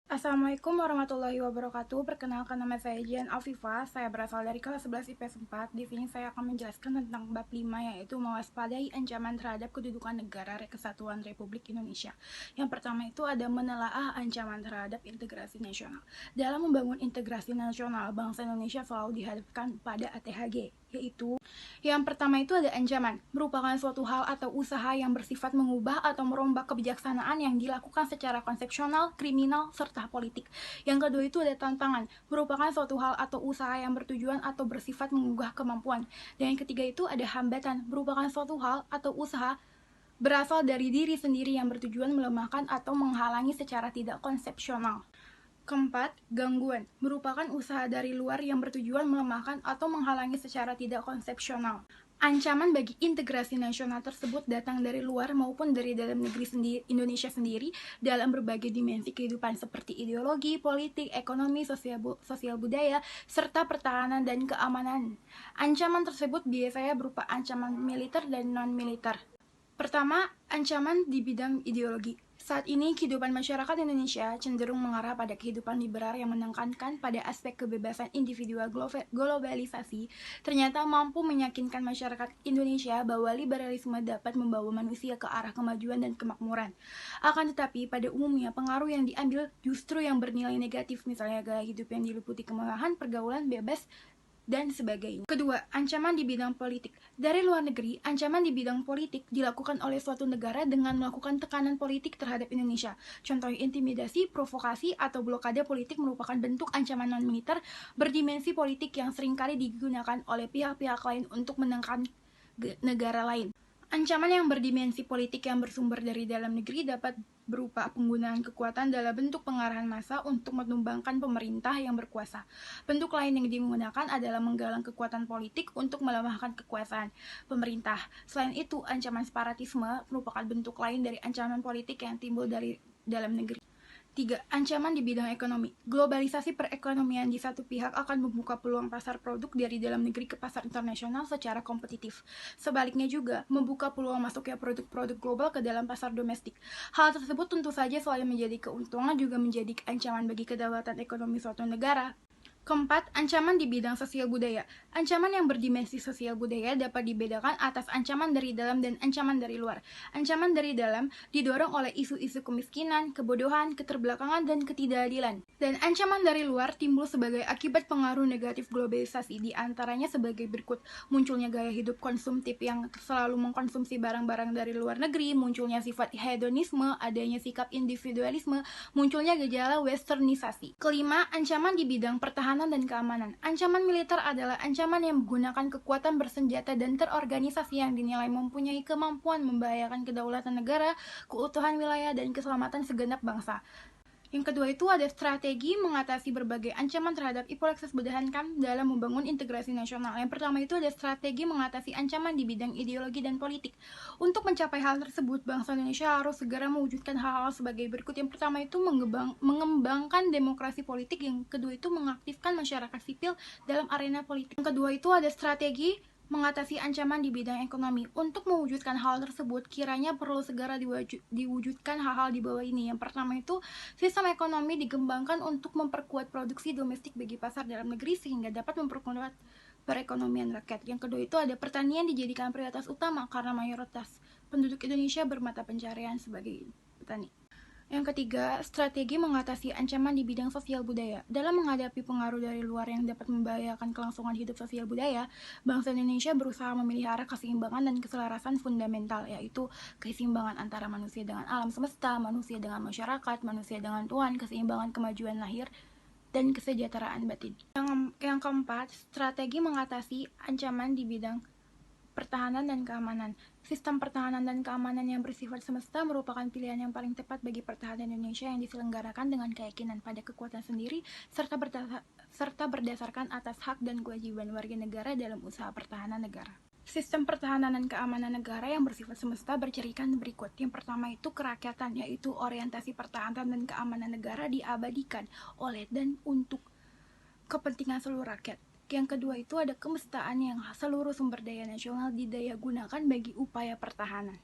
Assalamualaikum warahmatullahi wabarakatuh. Perkenalkan, nama saya Jian Alfifa. Saya berasal dari kelas 11 IPS 4. Di sini saya akan menjelaskan tentang bab 5, yaitu mewaspadai ancaman terhadap kedudukan negara Kesatuan Republik Indonesia. Yang pertama itu ada menelaah ancaman terhadap integrasi nasional. Dalam membangun integrasi nasional, bangsa Indonesia selalu dihadapkan pada ATHG, yaitu yang pertama itu ada ancaman, merupakan suatu hal atau usaha yang bersifat mengubah atau merombak kebijaksanaan yang dilakukan secara konsepsional, kriminal, serta politik. Yang kedua itu ada tantangan, merupakan suatu hal atau usaha yang bertujuan atau bersifat menggugah kemampuan. Dan yang ketiga itu ada hambatan, merupakan suatu hal atau usaha berasal dari diri sendiri yang bertujuan melemahkan atau menghalangi secara tidak konsepsional. Keempat, gangguan, merupakan usaha dari luar yang bertujuan melemahkan atau menghalangi secara tidak konsepsional. Ancaman bagi integrasi nasional tersebut datang dari luar maupun dari dalam negeri Indonesia sendiri dalam berbagai dimensi kehidupan seperti ideologi, politik, ekonomi, sosial budaya, serta pertahanan dan keamanan. Ancaman tersebut biasanya berupa ancaman militer dan non-militer. Pertama, ancaman di bidang ideologi. Saat ini, kehidupan masyarakat Indonesia cenderung mengarah pada kehidupan liberal yang menekankan pada aspek kebebasan individual. Globalisasi ternyata mampu meyakinkan masyarakat Indonesia bahwa liberalisme dapat membawa manusia ke arah kemajuan dan kemakmuran. Akan tetapi, pada umumnya, pengaruh yang diambil justru yang bernilai negatif, misalnya gaya hidup yang diliputi kemewahan, pergaulan bebas, dan sebagainya. Kedua, ancaman di bidang politik. Dari luar negeri, ancaman di bidang politik dilakukan oleh suatu negara dengan melakukan tekanan politik terhadap Indonesia. Contohnya intimidasi, provokasi, atau blokade politik merupakan bentuk ancaman non-militer berdimensi politik yang seringkali digunakan oleh pihak-pihak lain untuk menekan negara lain. Ancaman yang berdimensi politik yang bersumber dari dalam negeri dapat berupa penggunaan kekuatan dalam bentuk pengarahan massa untuk menumbangkan pemerintah yang berkuasa. Bentuk lain yang digunakan adalah menggalang kekuatan politik untuk melemahkan kekuasaan pemerintah. Selain itu, ancaman separatisme merupakan bentuk lain dari ancaman politik yang timbul dari dalam negeri. 3. Ancaman di bidang ekonomi. Globalisasi perekonomian di satu pihak akan membuka peluang pasar produk dari dalam negeri ke pasar internasional secara kompetitif. Sebaliknya juga, membuka peluang masuknya produk-produk global ke dalam pasar domestik. Hal tersebut tentu saja selain menjadi keuntungan juga menjadi ancaman bagi kedaulatan ekonomi suatu negara. Keempat, ancaman di bidang sosial budaya. Ancaman yang berdimensi sosial budaya dapat dibedakan atas ancaman dari dalam dan ancaman dari luar. Ancaman dari dalam didorong oleh isu-isu kemiskinan, kebodohan, keterbelakangan, dan ketidakadilan. Dan ancaman dari luar timbul sebagai akibat pengaruh negatif globalisasi, di antaranya sebagai berikut: munculnya gaya hidup konsumtif yang selalu mengkonsumsi barang-barang dari luar negeri, munculnya sifat hedonisme, adanya sikap individualisme, munculnya gejala westernisasi. Kelima, ancaman di bidang pertahanan dan keamanan. Ancaman militer adalah ancaman yang menggunakan kekuatan bersenjata dan terorganisasi yang dinilai mempunyai kemampuan membahayakan kedaulatan negara, keutuhan wilayah, dan keselamatan segenap bangsa. Yang kedua itu ada strategi mengatasi berbagai ancaman terhadap Ipolexes Bedahankan dalam membangun integrasi nasional. Yang pertama itu ada strategi mengatasi ancaman di bidang ideologi dan politik. Untuk mencapai hal tersebut, bangsa Indonesia harus segera mewujudkan hal-hal sebagai berikut. Yang pertama itu mengembangkan demokrasi politik. Yang kedua itu mengaktifkan masyarakat sipil dalam arena politik. Yang kedua itu ada strategi mengatasi ancaman di bidang ekonomi. Untuk mewujudkan hal tersebut, kiranya perlu segera diwujudkan hal-hal di bawah ini. Yang pertama itu, sistem ekonomi dikembangkan untuk memperkuat produksi domestik bagi pasar dalam negeri sehingga dapat memperkuat perekonomian rakyat. Yang kedua itu ada pertanian dijadikan prioritas utama karena mayoritas penduduk Indonesia bermata pencarian sebagai petani. Yang ketiga, strategi mengatasi ancaman di bidang sosial budaya. Dalam menghadapi pengaruh dari luar yang dapat membahayakan kelangsungan hidup sosial budaya, bangsa Indonesia berusaha memelihara keseimbangan dan keselarasan fundamental, yaitu keseimbangan antara manusia dengan alam semesta, manusia dengan masyarakat, manusia dengan Tuhan, keseimbangan kemajuan lahir, dan kesejahteraan batin. Yang keempat, strategi mengatasi ancaman di bidang pertahanan dan keamanan. Sistem pertahanan dan keamanan yang bersifat semesta merupakan pilihan yang paling tepat bagi pertahanan Indonesia yang diselenggarakan dengan keyakinan pada kekuatan sendiri serta berdasarkan atas hak dan kewajiban warga negara dalam usaha pertahanan negara. Sistem pertahanan dan keamanan negara yang bersifat semesta bercirikan berikut. Yang pertama itu kerakyatan, yaitu orientasi pertahanan dan keamanan negara diabadikan oleh dan untuk kepentingan seluruh rakyat. Yang kedua itu ada kemestaan yang seluruh sumber daya nasional didaya gunakan bagi upaya pertahanan.